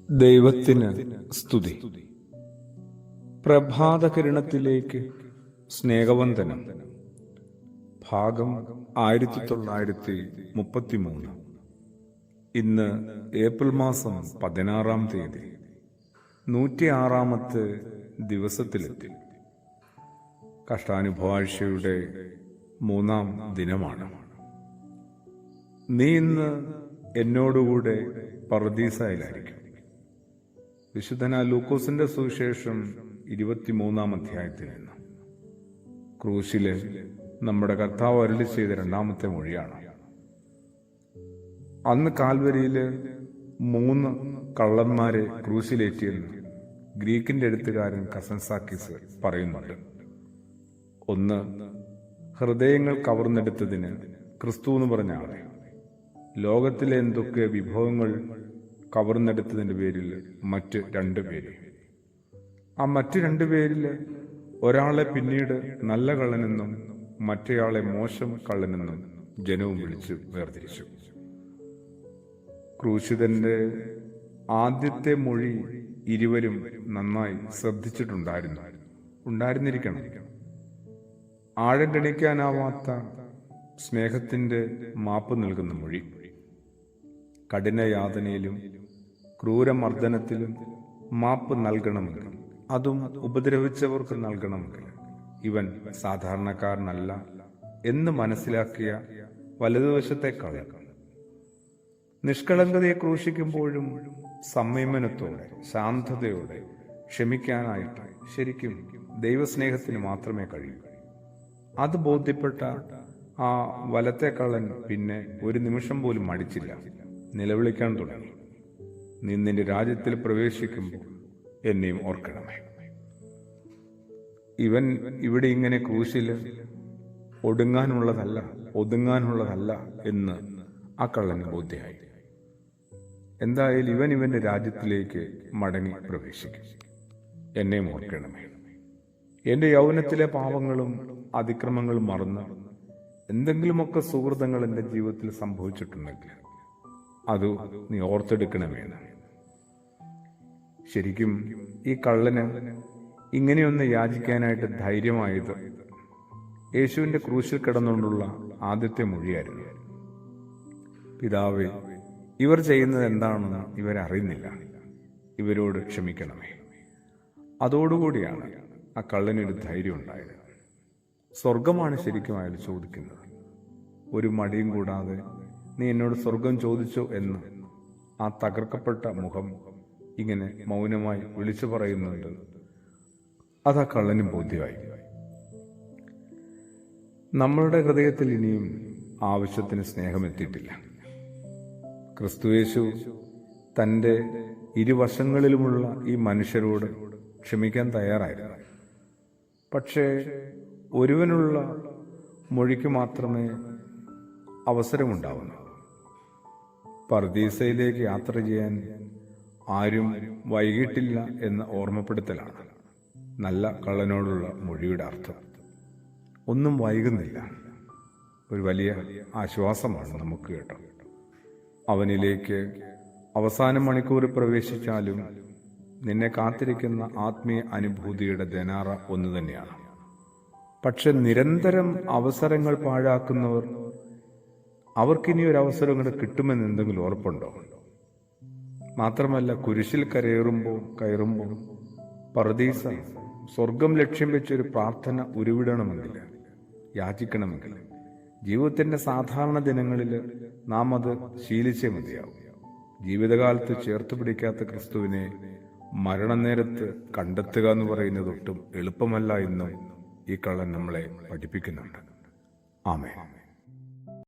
ദൈവത്തിന് സ്തുതി. പ്രഭാതകിരണത്തിലേക്ക് സ്നേഹവന്ദനം. ഭാഗം 1933. ഇന്ന് ഏപ്രിൽ മാസം 16-ാം തീയതി, 106-ാമത്തെ ദിവസത്തിലെത്തി. കഷ്ടാനുഭവാഴ്ചയുടെ 3-ാം ദിനമാണ്. നീ ഇന്ന് എന്നോടുകൂടെ പറുദീസയിലായിരിക്കും. വിശുദ്ധനായ ലൂക്കോസിന്റെ സുവിശേഷം 23-ാം അധ്യായത്തിൽ നിന്ന്. ക്രൂശില് നമ്മുടെ കർത്താവ് അരുളി ചെയ്ത 2-ാമത്തെ മൊഴിയാണ്. അന്ന് കാൽവരിയില് 3 കള്ളന്മാരെ ക്രൂശിലേറ്റിയെന്ന് ഗ്രീക്കിന്റെ എഴുത്തുകാരൻ കസൻസാക്കിസ് പറയുന്നുണ്ട്. ഒന്ന്, ഹൃദയങ്ങൾ കവർന്നെടുത്തതിന് ക്രിസ്തു എന്ന് പറഞ്ഞ ആളെ. ലോകത്തിലെ എന്തൊക്കെ വിഭവങ്ങൾ കവർന്നെടുത്തതിന്റെ പേരിൽ മറ്റ് 2 പേര്. ആ മറ്റ് 2 പേരിൽ ഒരാളെ പിന്നീട് നല്ല കള്ളനെന്നും മറ്റേയാളെ മോശം കള്ളനെന്നും ജനവും വിളിച്ച് വേർതിരിച്ചു. ക്രൂശിതന്റെ ആദ്യത്തെ മൊഴി ഇരുവരും നന്നായി ഉണ്ടായിരുന്നിരിക്കണം. ആഴം ഗണിക്കാനാവാത്ത സ്നേഹത്തിന്റെ മാപ്പ് നൽകുന്ന മൊഴി. കഠിനയാതനയിലും ക്രൂരമർദ്ദനത്തിലും മാപ്പ് നൽകണമെങ്കിൽ, അതും ഉപദ്രവിച്ചവർക്ക് നൽകണമെങ്കിൽ, ഇവൻ സാധാരണക്കാരനല്ല എന്ന് മനസ്സിലാക്കിയ വലതുവശത്തെ കളയണം. നിഷ്കളങ്കതയെ ക്രൂശിക്കുമ്പോഴും സംയമനത്തോടെ, ശാന്തതയോടെ ക്ഷമിക്കാനായിട്ട് ശരിക്കും ദൈവസ്നേഹത്തിന് മാത്രമേ കഴിയൂ. അത് ബോധ്യപ്പെട്ട ആ വലത്തെ കള്ളൻ പിന്നെ ഒരു നിമിഷം പോലും മടിച്ചില്ല. നിലവിളിക്കാൻ തുടങ്ങി, നീ നിന്റെ രാജ്യത്തിൽ പ്രവേശിക്കുമ്പോൾ എന്നെയും ഓർക്കണമേ. ഇവൻ ഇവിടെ ഇങ്ങനെ ക്രൂശില് ഒതുങ്ങാനുള്ളതല്ല എന്ന് ആ കള്ളന് ബോധ്യമായി. എന്തായാലും ഇവന്റെ രാജ്യത്തിലേക്ക് മടങ്ങി പ്രവേശിക്കും. എന്നെയും ഓർക്കണമേ. എന്റെ യൗവനത്തിലെ പാപങ്ങളും അതിക്രമങ്ങളും മറന്ന് എന്തെങ്കിലുമൊക്കെ സുഹൃതങ്ങൾ എന്റെ ജീവിതത്തിൽ സംഭവിച്ചിട്ടുണ്ടെങ്കിൽ അത് നീ ഓർത്തെടുക്കണമെന്ന്. ശരിക്കും ഈ കള്ളന് ഇങ്ങനെയൊന്ന് യാചിക്കാനായിട്ട് ധൈര്യമായത് യേശുവിന്റെ ക്രൂശിൽ കിടന്നുകൊണ്ടുള്ള ആദ്യത്തെ മൊഴിയായിരുന്നു. പിതാവേ, ഇവർ ചെയ്യുന്നത് എന്താണെന്ന് ഇവരറിയുന്നില്ല, ഇവരോട് ക്ഷമിക്കണമേ. അതോടുകൂടിയാണ് ആ കള്ളനൊരു ധൈര്യം ഉണ്ടായത്. സ്വർഗമാണ് ശരിക്കും അയാൾ ചോദിക്കുന്നത്. ഒരു മടിയും കൂടാതെ നീ എന്നോട് സ്വർഗം ചോദിച്ചോ എന്ന് ആ തകർക്കപ്പെട്ട മുഖം ഇങ്ങനെ മൗനമായി വിളിച്ചു പറയുന്നുണ്ട്. അതാ കള്ളനും ബോധ്യമായി. നമ്മളുടെ ഹൃദയത്തിൽ ഇനിയും ആവശ്യത്തിന് സ്നേഹമെത്തിയിട്ടില്ല. ക്രിസ്തുയേശു തൻ്റെ ഇരുവശങ്ങളിലുമുള്ള ഈ മനുഷ്യരോട് ക്ഷമിക്കാൻ തയ്യാറായിരുന്നു. പക്ഷേ ഒരുവനുള്ള മൊഴിക്ക് മാത്രമേ അവസരമുണ്ടാവുന്നു. പറുദീസയിലേക്ക് യാത്ര ചെയ്യാൻ ആരും വൈകിട്ടില്ല എന്ന ഓർമ്മപ്പെടുത്തലാണ് നല്ല കള്ളനോടുള്ള മൊഴിയുടെ അർത്ഥം. ഒന്നും വൈകുന്നില്ല. ഒരു വലിയ ആശ്വാസമാണ് നമുക്ക് കേട്ടോ. അവനിലേക്ക് അവസാന മണിക്കൂറിൽ പ്രവേശിച്ചാലും നിന്നെ കാത്തിരിക്കുന്ന ആത്മീയ അനുഭൂതിയുടെ ധനാറ ഒന്നു തന്നെയാണ്. പക്ഷെ നിരന്തരം അവസരങ്ങൾ പാഴാക്കുന്നവർ, അവർക്കിനി ഒരു അവസരം കൂടെ കിട്ടുമെന്ന് എന്തെങ്കിലും ഉറപ്പുണ്ടോ? മാത്രമല്ല, കുരിശിൽ കയറുമ്പോൾ പറുദീസ, സ്വർഗം ലക്ഷ്യം വെച്ചൊരു പ്രാർത്ഥന ഉരുവിടണമെങ്കിൽ, യാചിക്കണമെങ്കിൽ, ജീവിതത്തിന്റെ സാധാരണ ദിനങ്ങളിൽ നാം അത് ശീലിച്ചേ മതിയാവും. ജീവിതകാലത്ത് ചേർത്ത് പിടിക്കാത്ത ക്രിസ്തുവിനെ മരണനേരത്ത് കണ്ടെത്തുക എന്ന് പറയുന്നത് ഒട്ടും എളുപ്പമല്ല എന്നും ഈ കള്ളൻ നമ്മളെ പഠിപ്പിക്കുന്നുണ്ട്. ആമേൻ.